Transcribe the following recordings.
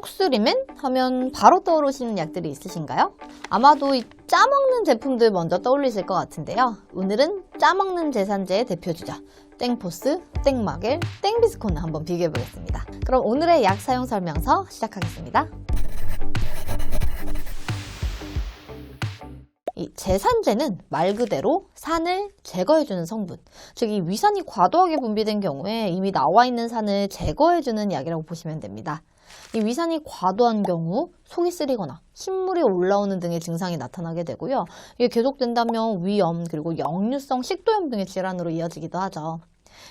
속쓰리맨 하면 바로 떠오르시는 약들이 있으신가요? 아마도 이 짜먹는 제품들 먼저 떠올리실 것 같은데요. 오늘은 짜먹는 제산제의 대표주자 땡포스, 땡마겔, 땡비스콘을 한번 비교해 보겠습니다. 그럼 오늘의 약 사용 설명서 시작하겠습니다. 이 제산제는 말 그대로 산을 제거해주는 성분, 즉 이 위산이 과도하게 분비된 경우에 이미 나와 있는 산을 제거해주는 약이라고 보시면 됩니다. 이 위산이 과도한 경우 속이 쓰리거나 신물이 올라오는 등의 증상이 나타나게 되고요. 이게 계속된다면 위염 그리고 역류성 식도염 등의 질환으로 이어지기도 하죠.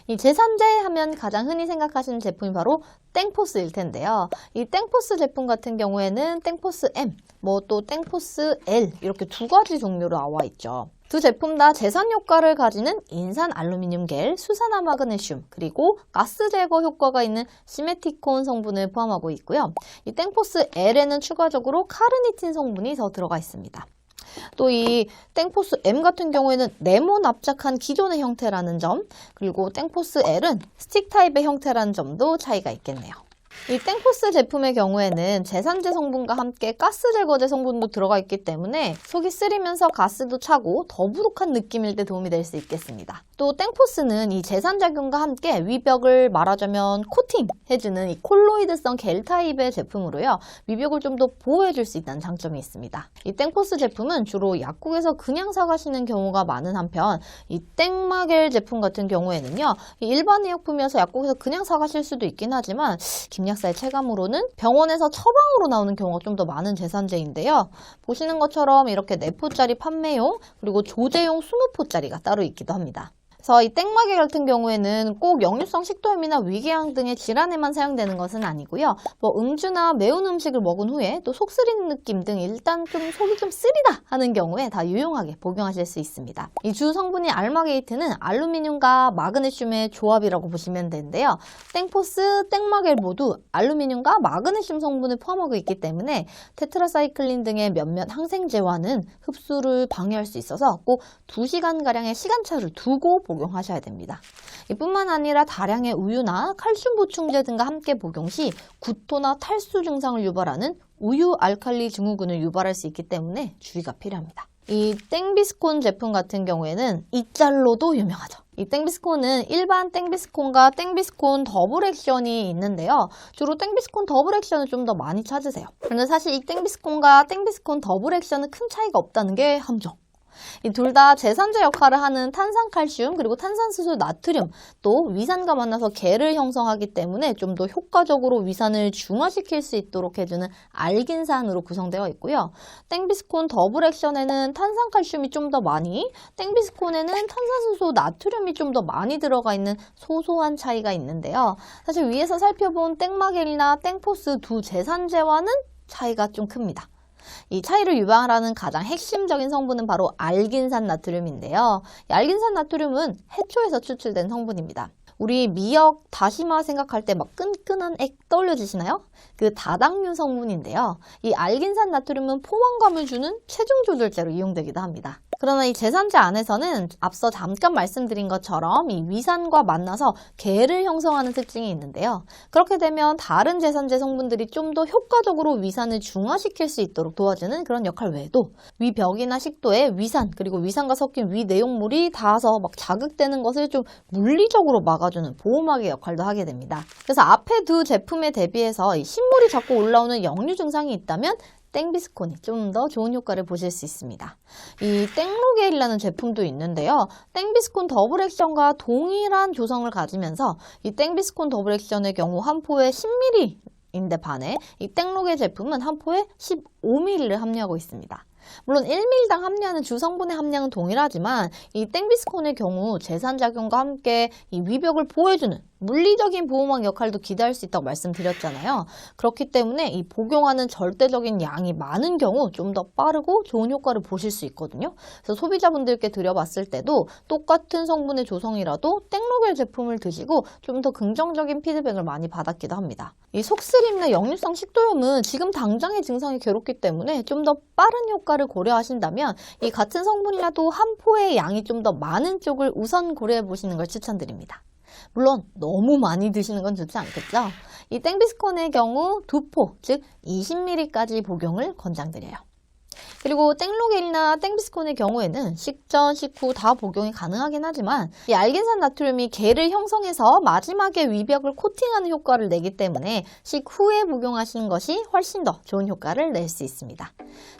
이 제산제 하면 가장 흔히 생각하시는 제품이 바로 땡포스일 텐데요. 이 땡포스 제품 같은 경우에는 땡포스 M, 또 땡포스 L 이렇게 두 가지 종류로 나와 있죠. 두 제품 다 제산 효과를 가지는 인산 알루미늄 겔, 수산화 마그네슘, 그리고 가스 제거 효과가 있는 시메티콘 성분을 포함하고 있고요. 이 땡포스 L에는 추가적으로 카르니틴 성분이 더 들어가 있습니다. 또 이 땡포스 M 같은 경우에는 네모 납작한 기존의 형태라는 점, 그리고 땡포스 L은 스틱 타입의 형태라는 점도 차이가 있겠네요. 이 땡포스 제품의 경우에는 제산제 성분과 함께 가스 제거제 성분도 들어가 있기 때문에 속이 쓰리면서 가스도 차고 더부룩한 느낌일 때 도움이 될 수 있겠습니다. 또 땡포스는 이 제산작용과 함께 위벽을 말하자면 코팅해주는 이 콜로이드성 겔 타입의 제품으로요. 위벽을 좀 더 보호해줄 수 있다는 장점이 있습니다. 이 땡포스 제품은 주로 약국에서 그냥 사가시는 경우가 많은 한편 이 땡마겔 제품 같은 경우에는요. 일반 의약품이어서 약국에서 그냥 사가실 수도 있긴 하지만 김약사의 체감으로는 병원에서 처방으로 나오는 경우가 좀 더 많은 제산제인데요. 보시는 것처럼 이렇게 4포짜리 판매용 그리고 조제용 20포짜리가 따로 있기도 합니다. 그래서 이 땡마겔 같은 경우에는 꼭 역류성 식도염이나 위궤양 등의 질환에만 사용되는 것은 아니고요. 음주나 매운 음식을 먹은 후에 또 속 쓰리는 느낌 등 일단 좀 속이 좀 쓰리다 하는 경우에 다 유용하게 복용하실 수 있습니다. 이 주 성분인 알마게이트는 알루미늄과 마그네슘의 조합이라고 보시면 되는데요. 땡포스, 땡마겔 모두 알루미늄과 마그네슘 성분을 포함하고 있기 때문에 테트라사이클린 등의 몇몇 항생제와는 흡수를 방해할 수 있어서 꼭 2시간가량의 시간차를 두고 복용하셔야 됩니다. 이뿐만 아니라 다량의 우유나 칼슘 보충제 등과 함께 복용 시 구토나 탈수 증상을 유발하는 우유 알칼리 증후군을 유발할 수 있기 때문에 주의가 필요합니다. 이 땡비스콘 제품 같은 경우에는 이 짤로도 유명하죠. 이 땡비스콘은 일반 땡비스콘과 땡비스콘 더블 액션이 있는데요. 주로 땡비스콘 더블 액션을 좀 더 많이 찾으세요. 그런데 사실 이 땡비스콘과 땡비스콘 더블 액션은 큰 차이가 없다는 게 함정. 이 둘 다 제산제 역할을 하는 탄산칼슘 그리고 탄산수소 나트륨 또 위산과 만나서 겔을 형성하기 때문에 좀 더 효과적으로 위산을 중화시킬 수 있도록 해주는 알긴산으로 구성되어 있고요. 땡비스콘 더블 액션에는 탄산칼슘이 좀 더 많이, 땡비스콘에는 탄산수소 나트륨이 좀 더 많이 들어가 있는 소소한 차이가 있는데요. 사실 위에서 살펴본 땡마겔이나 땡포스 두 제산제와는 차이가 좀 큽니다. 이 차이를 유발하는 가장 핵심적인 성분은 바로 알긴산 나트륨인데요. 이 알긴산 나트륨은 해초에서 추출된 성분입니다. 우리 미역, 다시마 생각할 때 끈끈한 액 떠올려지시나요? 그 다당류 성분인데요. 이 알긴산 나트륨은 포만감을 주는 체중 조절제로 이용되기도 합니다. 그러나 이 제산제 안에서는 앞서 잠깐 말씀드린 것처럼 이 위산과 만나서 겔을 형성하는 특징이 있는데요. 그렇게 되면 다른 제산제 성분들이 좀 더 효과적으로 위산을 중화시킬 수 있도록 도와주는 그런 역할 외에도 위벽이나 식도에 위산 그리고 위산과 섞인 위 내용물이 닿아서 자극되는 것을 좀 물리적으로 막아주는 보호막의 역할도 하게 됩니다. 그래서 앞에 두 제품에 대비해서 이 신물이 자꾸 올라오는 역류 증상이 있다면 땡비스콘이 좀 더 좋은 효과를 보실 수 있습니다. 이 땡로겔이라는 제품도 있는데요. 땡비스콘 더블 액션과 동일한 조성을 가지면서 이 땡비스콘 더블 액션의 경우 한 포에 10ml인데 반해 이 땡로겔 제품은 한 포에 15ml를 함유하고 있습니다. 물론 1ml당 함유하는 주성분의 함량은 동일하지만 이 땡비스콘의 경우 제산작용과 함께 이 위벽을 보호해주는 물리적인 보호막 역할도 기대할 수 있다고 말씀드렸잖아요. 그렇기 때문에 이 복용하는 절대적인 양이 많은 경우 좀 더 빠르고 좋은 효과를 보실 수 있거든요. 그래서 소비자분들께 드려봤을 때도 똑같은 성분의 조성이라도 땡로겔 제품을 드시고 좀 더 긍정적인 피드백을 많이 받았기도 합니다. 이 속쓰림이나 역류성 식도염은 지금 당장의 증상이 괴롭기 때문에 좀 더 빠른 효과를 고려하신다면 이 같은 성분이라도 한 포의 양이 좀 더 많은 쪽을 우선 고려해 보시는 걸 추천드립니다. 물론 너무 많이 드시는 건 좋지 않겠죠? 이 땡비스콘의 경우 2포, 즉 20ml까지 복용을 권장드려요. 그리고 땡로겔이나 땡비스콘의 경우에는 식전, 식후 다 복용이 가능하긴 하지만 이 알긴산 나트륨이 겔을 형성해서 마지막에 위벽을 코팅하는 효과를 내기 때문에 식후에 복용하시는 것이 훨씬 더 좋은 효과를 낼 수 있습니다.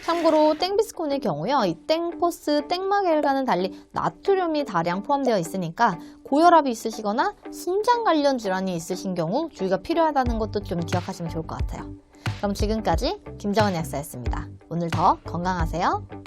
참고로 땡비스콘의 경우요, 이 땡포스, 땡마겔과는 달리 나트륨이 다량 포함되어 있으니까 고혈압이 있으시거나 신장 관련 질환이 있으신 경우 주의가 필요하다는 것도 좀 기억하시면 좋을 것 같아요. 그럼 지금까지 김정은 약사였습니다. 오늘 더 건강하세요.